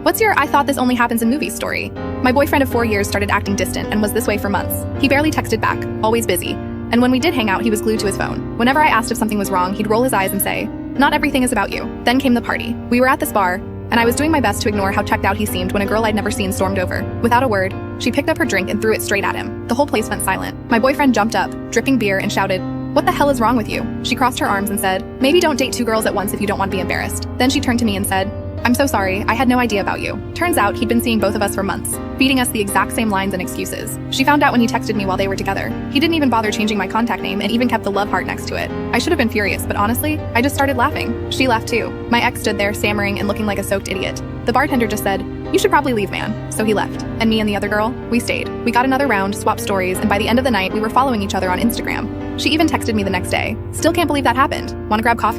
What's your I thought this only happens in movies story? My boyfriend of 4 years started acting distant and was this way for months. He barely texted back, always busy. And when we did hang out, he was glued to his phone. Whenever I asked if something was wrong, he'd roll his eyes and say, "Not everything is about you." Then came the party. We were at this bar, and I was doing my best to ignore how checked out he seemed when a girl I'd never seen stormed over. Without a word, she picked up her drink and threw it straight at him. The whole place went silent. My boyfriend jumped up, dripping beer, and shouted, "What the hell is wrong with you?" She crossed her arms and said, "Maybe don't date 2 girls at once if you don't want to be embarrassed." Then she turned to me and said, "I'm so sorry, I had no idea about you." Turns out he'd been seeing both of us for months, feeding us the exact same lines and excuses. She found out when he texted me while they were together. He didn't even bother changing my contact name and even kept the love heart next to it. I should have been furious, but honestly, I just started laughing. She laughed too. My ex stood there stammering and looking like a soaked idiot. The bartender just said, "You should probably leave, man." So he left. And me and the other girl, we stayed. We got another round, swapped stories, and by the end of the night, we were following each other on Instagram. She even texted me the next day. "Still can't believe that happened. Wanna grab coffee?"